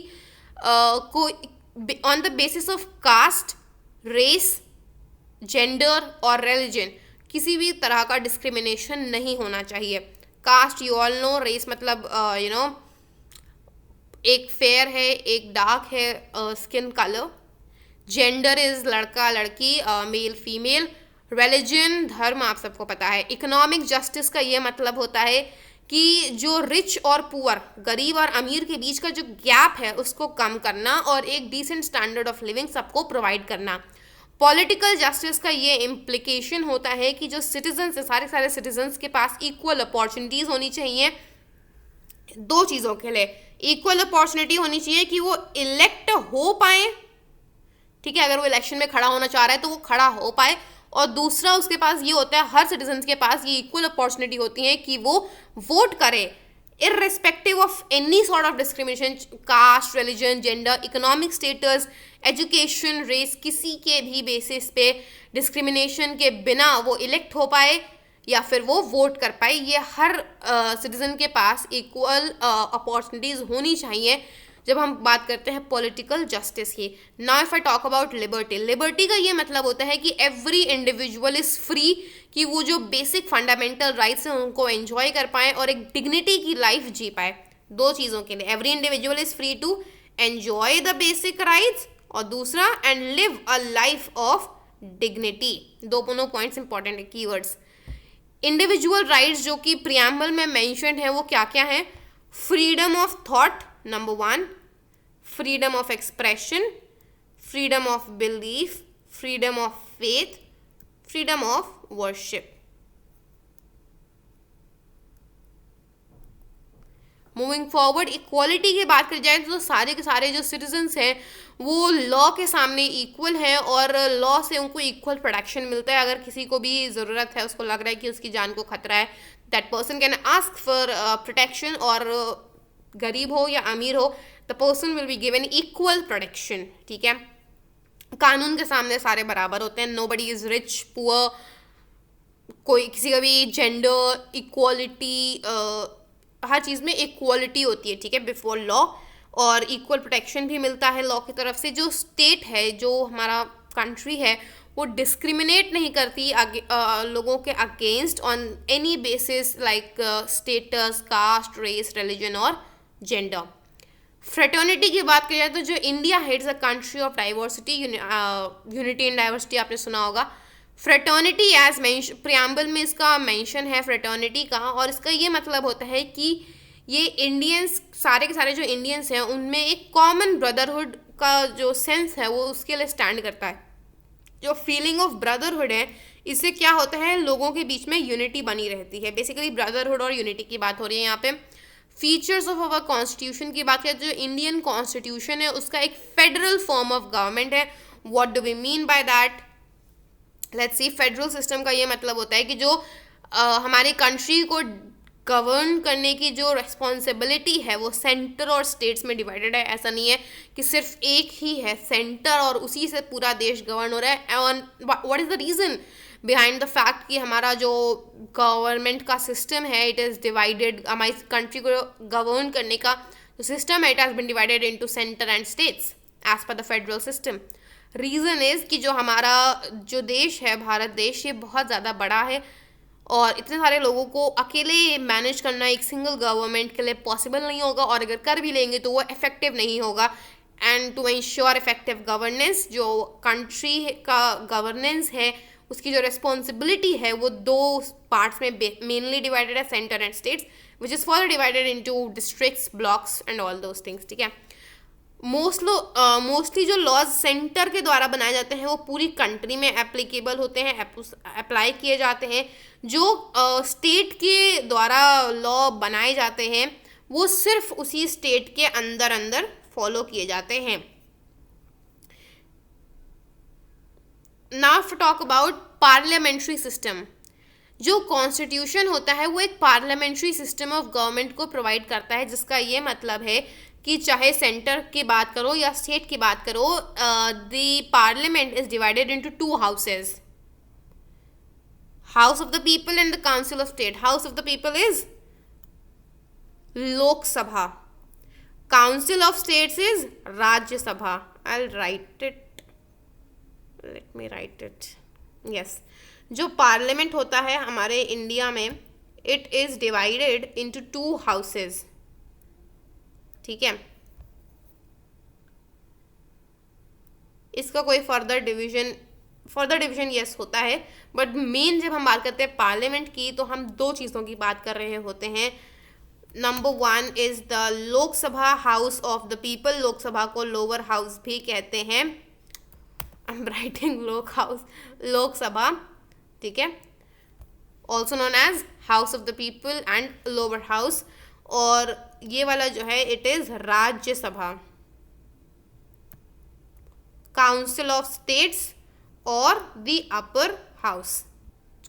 कोई on the basis of caste, race, gender और रिलीजन किसी भी तरह का डिस्क्रिमिनेशन नहीं होना चाहिए। Caste you all know, race मतलब एक फेयर है, एक डार्क है स्किन कलर, जेंडर इज लड़का लड़की, मेल फीमेल, रिलीजन धर्म आप सबको पता है। इकोनॉमिक जस्टिस का ये मतलब होता है कि जो रिच और पुअर, गरीब और अमीर के बीच का जो गैप है उसको कम करना और एक डिसेंट स्टैंडर्ड ऑफ लिविंग सबको प्रोवाइड करना। पॉलिटिकल जस्टिस का ये इम्प्लीकेशन होता है कि जो सिटीजन्स है, सारे सिटीजन्स के पास इक्वल अपॉर्चुनिटीज़ होनी चाहिए 2 चीज़ों के लिए। इक्वल अपॉर्चुनिटी होनी चाहिए कि वो इलेक्ट हो पाए, ठीक है, अगर वो इलेक्शन में खड़ा होना चाह रहा है तो वो खड़ा हो पाए। और दूसरा उसके पास ये होता है, हर सिटीजन के पास ये इक्वल अपॉर्चुनिटी होती है कि वो वोट करे irrespective of any sort of discrimination, caste, religion, gender, economic status, education, race, किसी के भी बेसिस पे डिस्क्रिमिनेशन के बिना वो इलेक्ट हो पाए या फिर वो वोट कर पाए। ये हर सिटीजन के पास इक्वल अपॉर्चुनिटीज़ होनी चाहिए जब हम बात करते हैं पॉलिटिकल जस्टिस की। Now if I talk about liberty, liberty का ये मतलब होता है कि एवरी इंडिविजुअल इज़ फ्री, कि वो जो बेसिक फंडामेंटल राइट्स हैं उनको एंजॉय कर पाएँ और एक डिग्निटी की लाइफ जी पाए। 2 चीज़ों के लिए, every individual is free to enjoy the basic rights, और दूसरा and live a life of dignity. दोनों पॉइंट्स इंपॉर्टेंट है, कीवर्ड्स। इंडिविजुअल राइट्स जो कि प्रियम्बल में मेंशन्ड है वो क्या क्या है? Freedom of thought number 1, freedom of expression, freedom of belief, freedom of faith, freedom of worship. Moving forward, equality की बात करी जाए तो सारे के सारे जो सिटीजन्स हैं वो लॉ के सामने इक्वल हैं और लॉ से उनको इक्वल प्रोटेक्शन मिलता है। अगर किसी को भी ज़रूरत है, उसको लग रहा है कि उसकी जान को खतरा है, that person can ask for protection, और गरीब हो या अमीर हो, the person will be given equal protection, ठीक है। कानून के सामने सारे बराबर होते हैं, नोबडी इज़ रिच पुअर, कोई किसी का भी जेंडर इक्वालिटी, हर चीज़ में इक्वालिटी होती है, ठीक है, बिफोर लॉ, और इक्वल प्रोटेक्शन भी मिलता है लॉ की तरफ से। जो स्टेट है, जो हमारा कंट्री है, वो डिस्क्रिमिनेट नहीं करती लोगों के against on any basis like status, caste, race, religion और जेंडर। फ्रेटर्निटी की बात की जाए तो जो इंडिया है it's a country of diversity, unity in diversity आपने सुना होगा। फ्रेटर्निटी एज मेंशन प्रियम्बल में इसका मेंशन है फ्रेटर्निटी का, और इसका ये मतलब होता है कि ये इंडियंस सारे के सारे जो इंडियंस हैं उनमें एक कॉमन ब्रदरहुड का जो सेंस है वो उसके लिए स्टैंड करता है। जो फीलिंग ऑफ ब्रदरहुड है इससे क्या होता है, लोगों के बीच में यूनिटी बनी रहती है। बेसिकली ब्रदरहुड और यूनिटी की बात हो रही है यहाँ पे। फीचर्स ऑफ अवर कॉन्स्टिट्यूशन की बात करें, जो इंडियन कॉन्स्टिट्यूशन है उसका एक फेडरल फॉर्म ऑफ गवर्नमेंट है। What do we mean by that, let's see. Federal system का ये मतलब होता है कि जो हमारी कंट्री को गवर्न करने की जो रिस्पॉन्सिबिलिटी है वो सेंटर और स्टेट्स में डिवाइडेड है। ऐसा नहीं है कि सिर्फ एक ही है सेंटर और उसी से पूरा देश गवर्न हो रहा है। What is the reason behind the fact कि हमारा जो गवर्नमेंट का सिस्टम है इट इज़ डिवाइडेड, हमारी कंट्री को गवर्न करने का जो सिस्टम है it has been divided into centre and states as per the federal system. Reason is कि जो हमारा जो देश है भारत देश, ये बहुत ज़्यादा बड़ा है और इतने सारे लोगों को अकेले मैनेज करना एक सिंगल गवर्नमेंट के लिए पॉसिबल नहीं होगा, और अगर कर भी लेंगे तो वो इफेक्टिव नहीं होगा। And to ensure effective governance, जो कंट्री का गवर्नेंस है उसकी जो रिस्पॉन्सिबिलिटी है वो दो पार्ट्स में मेनली डिवाइडेड है, centre and states, which is further divided into districts, blocks and all those things. ठीक है, मोस्टली जो लॉज सेंटर के द्वारा बनाए जाते हैं वो पूरी कंट्री में एप्लीकेबल होते हैं, अप्लाई किए जाते हैं। जो स्टेट के द्वारा लॉ बनाए जाते हैं वो सिर्फ उसी स्टेट के अंदर अंदर फॉलो किए जाते हैं। Now talk about parliamentary system. जो कॉन्स्टिट्यूशन होता है वो एक पार्लियामेंट्री सिस्टम ऑफ गवर्नमेंट को प्रोवाइड करता है, जिसका ये मतलब है कि चाहे सेंटर की बात करो या स्टेट की बात करो, the parliament is divided into two houses, house of the people and the council of state. House of the people is Lok Sabha, council of states is Rajya Sabha. I will write it, let me right it, yes. जो पार्लियामेंट होता है हमारे इंडिया में it is divided into two houses. ठीक है, इसका कोई फर्दर डिवीजन यस होता है, बट मेन जब हम बात करते हैं पार्लियामेंट की तो हम दो चीज़ों की बात कर रहे होते हैं। Number one is the Lok Sabha, house of the people. Lok Sabha को लोअर हाउस भी कहते हैं, आई एम राइटिंग लोकसभा, ठीक है, also known as house of the people and lower house. और ये वाला जो है it is Rajya Sabha, council of states और द अपर हाउस।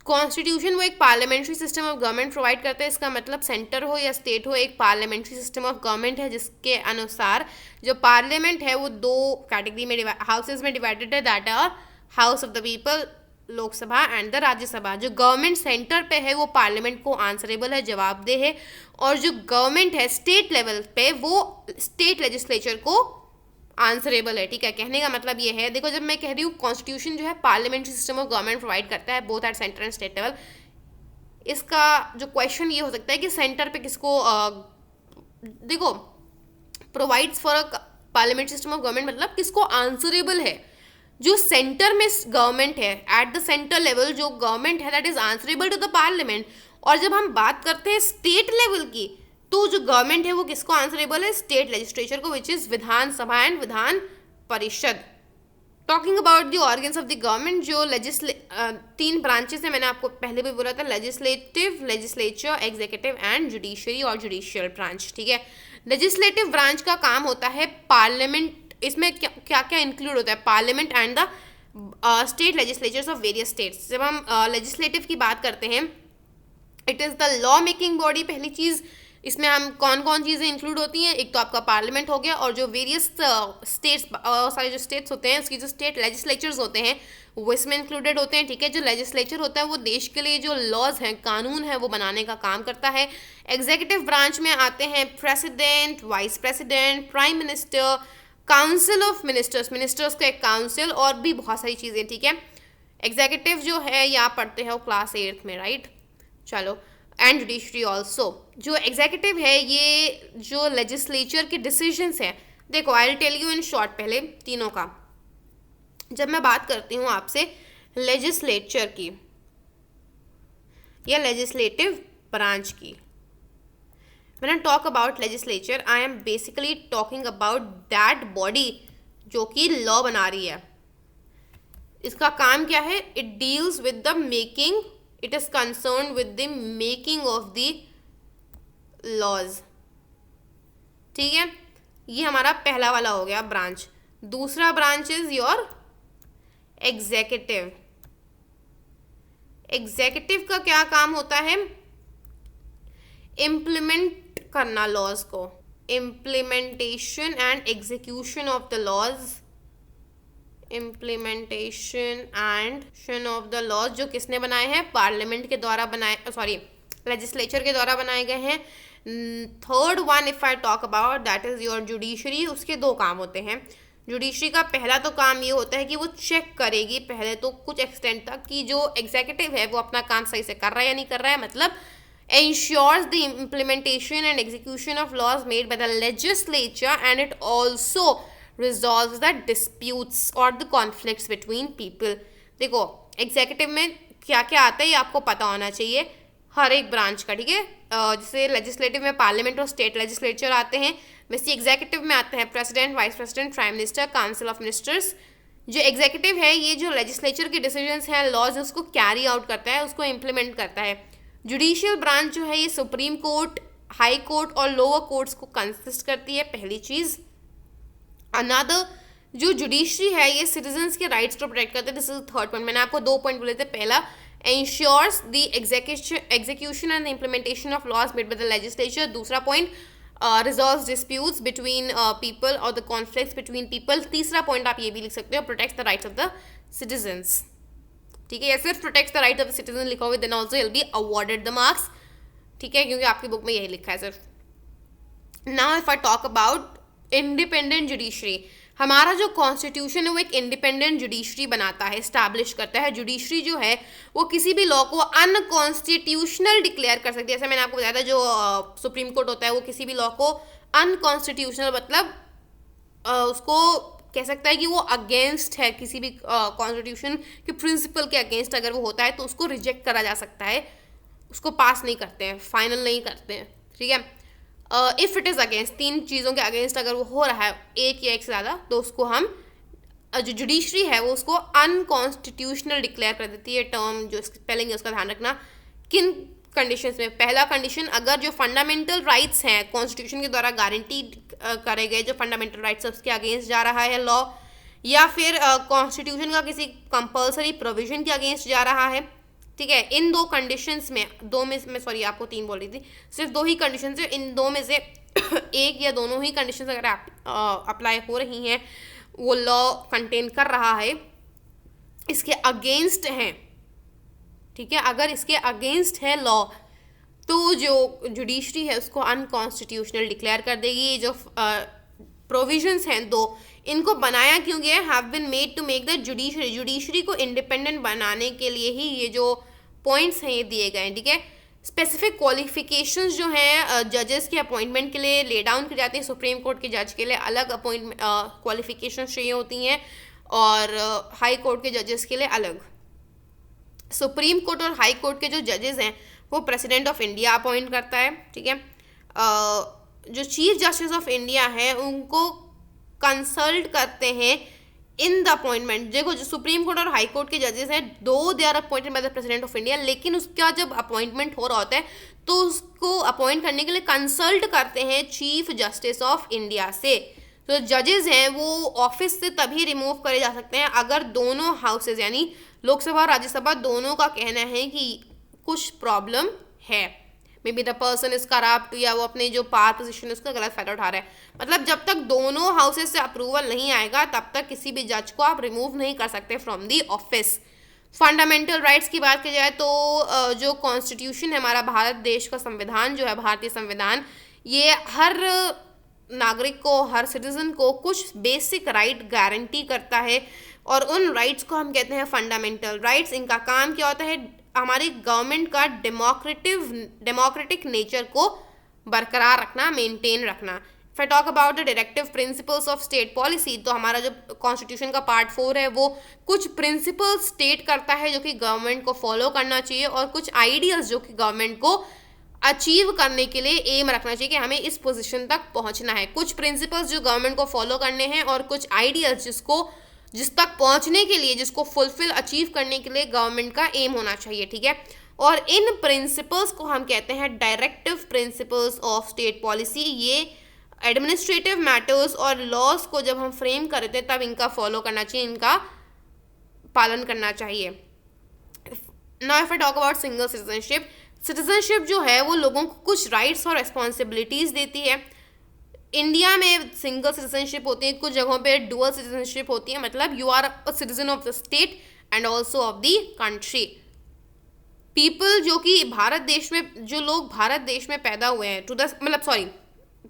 कॉन्स्टिट्यूशन वो एक parliamentary system of government provide करता है। इसका मतलब सेंटर हो या स्टेट हो, एक पार्लियामेंट्री सिस्टम ऑफ गवर्नमेंट है जिसके अनुसार जो पार्लियामेंट है वो दो कैटेगरी में हाउसेज में डिवाइडेड है, that are house of the people Lok Sabha and the Rajya Sabha. जो गवर्नमेंट सेंटर पे है वो पार्लियामेंट को आंसरेबल है, जवाबदेह है, और जो गवर्नमेंट है स्टेट लेवल पे वो स्टेट लेजिस्लेचर को आंसरेबल है। ठीक है, कहने का मतलब ये है, देखो जब मैं कह रही हूँ कॉन्स्टिट्यूशन जो है parliamentary system of government provide करता है both at centre and state level, इसका जो क्वेश्चन ये हो सकता है कि सेंटर पे किसको देखो provides for a parliamentary system of government मतलब किसको आंसरेबल है। जो सेंटर में गवर्नमेंट है, एट द सेंटर लेवल जो गवर्नमेंट है that is answerable to the parliament. और जब हम बात करते हैं स्टेट लेवल की तो जो गवर्नमेंट है वो किसको आंसरेबल है, स्टेट लेजिस्लेचर को, which is Vidhan Sabha and Vidhan Parishad. Talking about the organs of the government, जो तीन ब्रांचेस है, मैंने आपको पहले भी बोला था, legislative, legislature, executive and judiciary और जुडिशियल ब्रांच। ठीक है, लेजिस्लेटिव ब्रांच का काम होता है पार्लियामेंट, इसमें क्या क्या इंक्लूड होता है, parliament and the state legislatures of various states. जब हम लेजिस्लेटिव की बात करते हैं it is the law making body. पहली चीज़ इसमें हम कौन कौन चीज़ें इंक्लूड होती हैं, एक तो आपका पार्लियामेंट हो गया, और जो वेरियस स्टेट्स सारे जो स्टेट्स होते हैं उसकी जो स्टेट लेजिस्लेचर्स होते हैं वो इसमें इंक्लूडेड होते हैं। ठीक है, जो लेजिस्लेचर होता है वो देश के लिए जो लॉज हैं, कानून है, वो बनाने का काम करता है। एग्जीक्यूटिव ब्रांच में आते हैं president, vice president, prime minister, council of ministers, ministers का एक काउंसिल, और भी बहुत सारी चीज़ें। ठीक है, एग्जीक्यूटिव जो है यहाँ पढ़ते हैं वो क्लास 8 में, राइट। चलो, एंड जुडिशरी ऑल्सो। जो एग्जीक्यूटिव है ये जो लेजिस्लेचर के डिसीजंस हैं, देखो I will tell you in short पहले तीनों का। जब मैं बात करती हूँ आपसे लेजिस्लेचर की या लेजिस्लेटिव ब्रांच की, when I talk about legislature, I am basically talking about that body जो कि लॉ बना रही है। इसका काम क्या है? It deals with the making, it is concerned with the making of the laws। ठीक है, ये हमारा पहला वाला हो गया ब्रांच। दूसरा branch is your executive. Executive का क्या काम होता है? इम्प्लीमेंट करना लॉज को, implementation and execution of the laws, implementation and of the laws जो किसने बनाए हैं? पार्लियामेंट के द्वारा बनाए, सॉरी लेजिस्लेचर के द्वारा बनाए गए हैं। Third one if I talk about that is your judiciary. उसके दो काम होते हैं। जुडिशरी का पहला तो काम ये होता है कि वो चेक करेगी पहले तो कुछ एक्सटेंट तक कि जो एग्जीक्यूटिव है वो अपना काम सही से कर रहा है या नहीं कर रहा है, मतलब ensures the implementation and execution of laws made by the legislature, and it also resolves the disputes or the conflicts between people। देखो एग्जीक्यूटिव में क्या क्या आता है ये आपको पता होना चाहिए हर एक ब्रांच का, ठीक है। जैसे लेजिस्लेटिव में पार्लियामेंट और स्टेट लेजिस्लेचर आते हैं, वैसे एग्जीक्यूटिव में आते हैं president, vice president, prime minister, council of ministers. जो एग्जीक्यूटिव है ये जो लेजिस्लेचर के डिसीजंस हैं, लॉज उसको कैरी आउट करता है, उसको इम्प्लीमेंट करता है। जुडिशियल ब्रांच जो है ये सुप्रीम कोर्ट, हाई कोर्ट और लोअर कोर्ट्स को कंसिस्ट करती है, पहली चीज़। अनदर जो जुडिशरी है ये सिटीजन्स के राइट्स को प्रोटेक्ट करते हैं, दिस इज थर्ड पॉइंट। मैंने आपको 2 पॉइंट बोले थे। पहला, ensures the execution and the implementation of laws made by the legislature। दूसरा point, resolves disputes between people or the conflicts between people। तीसरा पॉइंट आप ये भी लिख सकते हो, protects the rights of the citizens। ठीक है, या सिर्फ protects the rights of the citizen लिखा हुआ, then also you'll be awarded the marks। ठीक है, क्योंकि आपकी बुक में यही लिखा है सिर्फ। Now if I talk about independent judiciary, हमारा जो कॉन्स्टिट्यूशन है वो एक इंडिपेंडेंट जुडिशरी बनाता है, इस्टेब्लिश करता है। जुडिशरी जो है वो किसी भी लॉ को अनकॉन्स्टिट्यूशनल डिक्लेयर कर सकती है। जैसे मैंने आपको बताया था जो सुप्रीम कोर्ट होता है वो किसी भी लॉ को अनकॉन्स्टिट्यूशनल, मतलब उसको कह सकता है कि वो अगेंस्ट है, किसी भी कॉन्स्टिट्यूशन के प्रिंसिपल के अगेंस्ट अगर वो होता है तो उसको रिजेक्ट करा जा सकता है, उसको पास नहीं करते हैं, फाइनल नहीं करते हैं। ठीक है, इफ़ इट इज़ अगेंस्ट, 3 चीज़ों के अगेंस्ट अगर वो हो रहा है, एक या एक से ज़्यादा, तो उसको हम जो जुडिशरी है वो उसको अनकॉन्स्टिट्यूशनल डिक्लेयर कर देती है। टर्म जो स्पेलिंग है उसका ध्यान रखना। किन कंडीशंस में? पहला कंडीशन, अगर जो फंडामेंटल राइट्स हैं कॉन्स्टिट्यूशन के द्वारा गारंटी करे गए जो फंडामेंटल राइट्स है उसके अगेंस्ट जा रहा है लॉ, या फिर कॉन्स्टिट्यूशन का किसी कंपल्सरी प्रोविजन के अगेंस्ट जा रहा है। ठीक है, इन 2 कंडीशंस में, 2 में मैं सॉरी आपको 3 बोल रही थी, सिर्फ 2 ही कंडीशन है, इन 2 में से एक या दोनों ही कंडीशंस अगर अप्लाई हो रही हैं, वो लॉ कंटेन कर रहा है, इसके अगेंस्ट हैं, ठीक है, अगर इसके अगेंस्ट है लॉ तो जो जुडिशरी है उसको अनकॉन्स्टिट्यूशनल डिक्लेयर कर देगी। ये जो प्रोविजंस हैं 2, इनको बनाया क्यों गया? Have been made to make the judiciary को इंडिपेंडेंट बनाने के लिए ही ये जो पॉइंट्स हैं ये दिए गए हैं। ठीक है, स्पेसिफिक क्वालिफिकेशंस जो हैं जजेस के अपॉइंटमेंट के लिए ले डाउन की जाती है। सुप्रीम कोर्ट के जज के लिए अलग अपॉइंटमेंट क्वालिफिकेशंस चाहिए होती हैं और हाई कोर्ट के जजेस के लिए अलग। सुप्रीम कोर्ट और हाई कोर्ट के जो जजेस हैं वो प्रेसिडेंट ऑफ इंडिया अपॉइंट करता है। ठीक है, जो चीफ जस्टिस ऑफ इंडिया है उनको कंसल्ट करते हैं इन द अपॉइंटमेंट। देखो जो सुप्रीम कोर्ट और हाई कोर्ट के जजेस हैं, they are appointed by the president of India, लेकिन उसका जब अपॉइंटमेंट हो रहा होता है तो उसको अपॉइंट करने के लिए कंसल्ट करते हैं चीफ जस्टिस ऑफ इंडिया से। तो जजेस हैं वो ऑफिस से तभी रिमूव करे जा सकते हैं अगर दोनों हाउसेज यानी लोकसभा और राज्यसभा दोनों का कहना है कि कुछ प्रॉब्लम है, may be the person is corrupt, या वो अपने जो पावर पोजीशन है उसका गलत फायदा उठा रहा है। मतलब जब तक दोनों हाउसेज से अप्रूवल नहीं आएगा तब तक किसी भी जज को आप रिमूव नहीं कर सकते from the office. Fundamental rights की बात की जाए तो जो कॉन्स्टिट्यूशन है हमारा भारत देश का संविधान जो है, भारतीय संविधान, ये हर नागरिक को, हर सिटीजन को कुछ बेसिक राइट गारंटी करता है और उन राइट्स को हम कहते हैं फंडामेंटल राइट्स। इनका काम क्या होता है, हमारी गवर्नमेंट का डेमोक्रेटिक नेचर को बरकरार रखना, मेंटेन रखना। If I talk about the directive principles of state policy, तो हमारा जो कॉन्स्टिट्यूशन का पार्ट 4 है वो कुछ प्रिंसिपल्स स्टेट करता है जो कि गवर्नमेंट को फॉलो करना चाहिए, और कुछ आइडियल्स जो कि गवर्नमेंट को अचीव करने के लिए एम रखना चाहिए कि हमें इस पोजीशन तक पहुंचना है। कुछ प्रिंसिपल्स जो गवर्नमेंट को फॉलो करने हैं और कुछ आइडियल्स जिस तक पहुंचने के लिए, जिसको फुलफिल अचीव करने के लिए गवर्नमेंट का एम होना चाहिए, ठीक है। और इन प्रिंसिपल्स को हम कहते हैं directive principles of state policy. ये एडमिनिस्ट्रेटिव मैटर्स और लॉज को जब हम फ्रेम करते हैं तब इनका फॉलो करना चाहिए, इनका पालन करना चाहिए। Now if I talk about single citizenship, citizenship जो है वो लोगों को कुछ राइट्स और रिस्पॉन्सिबिलिटीज़ देती है। इंडिया में सिंगल सिटीजनशिप होती है, कुछ जगहों पे डुअल सिटीजनशिप होती है, मतलब you are a citizen of the state and also of the country. People जो कि भारत देश में, जो लोग भारत देश में पैदा हुए हैं,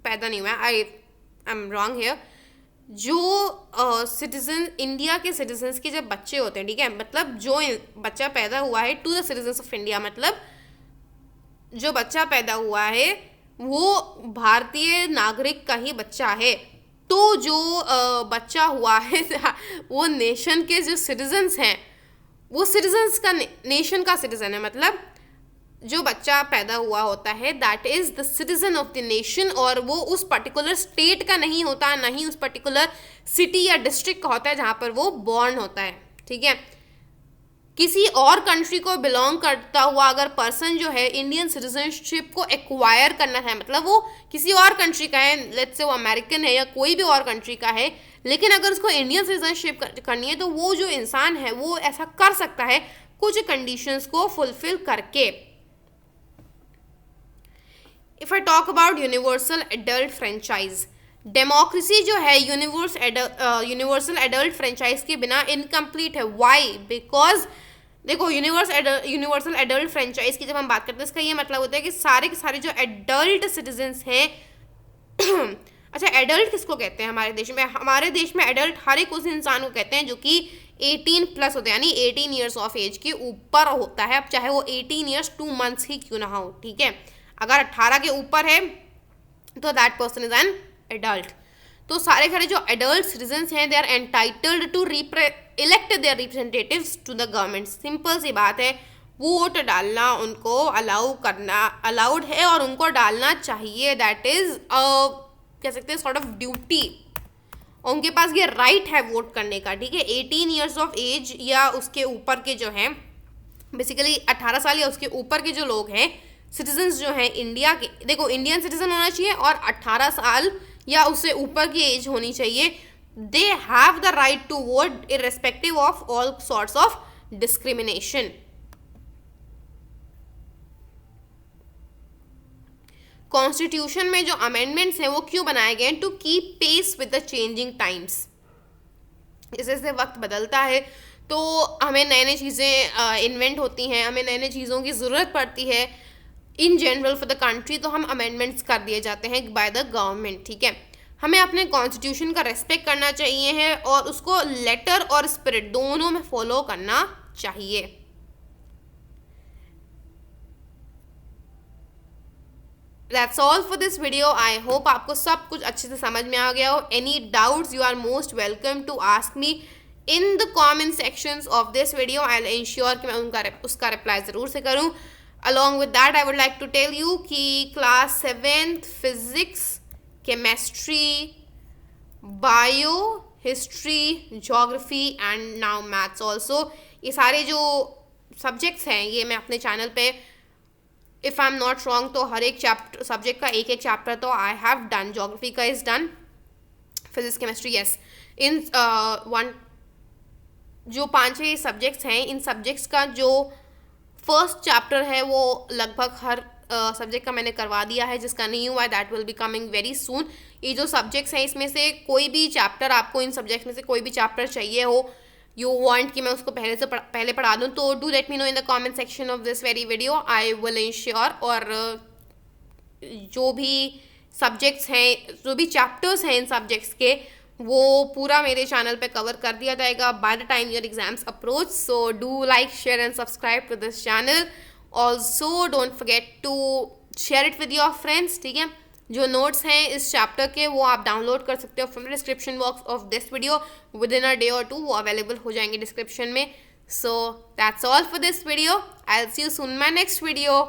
पैदा नहीं हुआ, आई एम रॉन्ग हियर, जो सिटीजन इंडिया के सिटीजन्स के जब बच्चे होते हैं, ठीक है, मतलब जो बच्चा पैदा हुआ है to the citizens of India, मतलब जो बच्चा पैदा हुआ है वो भारतीय नागरिक का ही बच्चा है। तो जो बच्चा हुआ है वो नेशन के जो सिटीजन्स हैं, वो सिटीजन्स का नेशन का सिटीजन है, मतलब जो बच्चा पैदा हुआ होता है that is the citizen of the nation, और वो उस पर्टिकुलर स्टेट का नहीं होता, ना ही उस पर्टिकुलर सिटी या डिस्ट्रिक्ट का होता है जहाँ पर वो बॉर्न होता है, ठीक है। किसी और कंट्री को बिलोंग करता हुआ अगर पर्सन जो है इंडियन सिटीजनशिप को एक्वायर करना है, मतलब वो किसी और कंट्री का है, लेट्स से वो अमेरिकन है या कोई भी और कंट्री का है, लेकिन अगर उसको इंडियन सिटीजनशिप करनी है तो वो जो इंसान है वो ऐसा कर सकता है कुछ कंडीशंस को फुलफिल करके। If I talk about universal adult franchise, democracy जो है यूनिवर्सल एडल्ट फ्रेंचाइज के बिना इनकम्प्लीट है। वाई? बिकॉज देखो, यूनिवर्सल एडल्ट फ्रेंचाइज की जब हम बात करते हैं इसका ये मतलब होता है कि सारे के सारे जो एडल्ट सिटीजन्स हैं अच्छा, एडल्ट किसको कहते हैं हमारे देश में? हमारे देश में एडल्ट हर एक उस इंसान को कहते हैं जो कि 18 प्लस होते हैं, यानी 18 ईयर्स ऑफ एज के ऊपर होता है, अब चाहे वो 18 ईयर्स 2 मंथ्स ही क्यों ना हो, ठीक है। अगर 18 के ऊपर है तो that person is an adult. तो सारे खरे जो एडल्ट सिटीजन्स हैं they are entitled to elect their representatives to the government. Simple सी बात है, वोट डालना उनको अलाउड है और उनको डालना चाहिए, दैट इज कह सकते हैं सॉर्ट ऑफ ड्यूटी, उनके पास ये राइट है वोट करने का, ठीक है। 18 ईयर्स ऑफ एज या उसके ऊपर के जो हैं, बेसिकली 18 साल या उसके ऊपर के जो लोग हैं सिटीजन्स जो हैं इंडिया के, देखो इंडियन सिटीजन होना चाहिए और 18 साल या उससे ऊपर की एज होनी चाहिए। They have the right to vote irrespective of all sorts of discrimination. Constitution में जो अमेंडमेंट्स हैं वो क्यों बनाए गए हैं? To keep pace with the changing times. जैसे जैसे वक्त बदलता है तो हमें नई नई चीज़ें इन्वेंट होती हैं, हमें नई नई चीज़ों की ज़रूरत पड़ती है in general for the country, तो हम अमेंडमेंट्स कर दिए जाते हैं बाय द गवर्नमेंट, ठीक है। हमें अपने कॉन्स्टिट्यूशन का रेस्पेक्ट करना चाहिए है और उसको लेटर और स्पिरिट दोनों में फॉलो करना चाहिए। That's all for this video. I hope आपको सब कुछ अच्छे से समझ में आ गया हो। Any doubts you are most welcome to ask me in the comment sections of this video. I'll ensure कि मैं उसका रिप्लाई ज़रूर से करूँ। Along with that, I would like to tell you कि class 7th physics, chemistry, bio, history, geography and now maths also, ये सारे जो subjects हैं ये मैं अपने चैनल पे if I am not wrong तो हर एक चैप्टर सब्जेक्ट का एक एक चैप्टर तो आई हैव डन। जोग्राफी का is done, physics chemistry yes, इन जो 5-6 सब्जेक्ट्स हैं, इन सब्जेक्ट्स का जो फर्स्ट चैप्टर है वो लगभग हर सब्जेक्ट का मैंने करवा दिया है, जिसका नहीं हुआ है that will be coming very soon. ये जो सब्जेक्ट्स हैं इसमें से कोई भी चैप्टर, आपको इन सब्जेक्ट्स में से कोई भी चैप्टर चाहिए हो, यू वांट कि मैं उसको पहले पढ़ा दूँ, तो do let me know in the comment section of this very video, I will ensure. और जो भी सब्जेक्ट्स हैं, जो भी चैप्टर्स हैं इन सब्जेक्ट्स के, वो पूरा मेरे चैनल पे कवर कर दिया जाएगा by the time your exams approach. So do like, share and subscribe to this channel. Also don't forget to share it with your friends. ठीक है, जो नोट्स हैं इस चैप्टर के वो आप डाउनलोड कर सकते हो from the description box of this video. With in a day और 2 वो अवेलेबल हो जाएंगे डिस्क्रिप्शन में. So that's all for this video. I will see you soon my next video.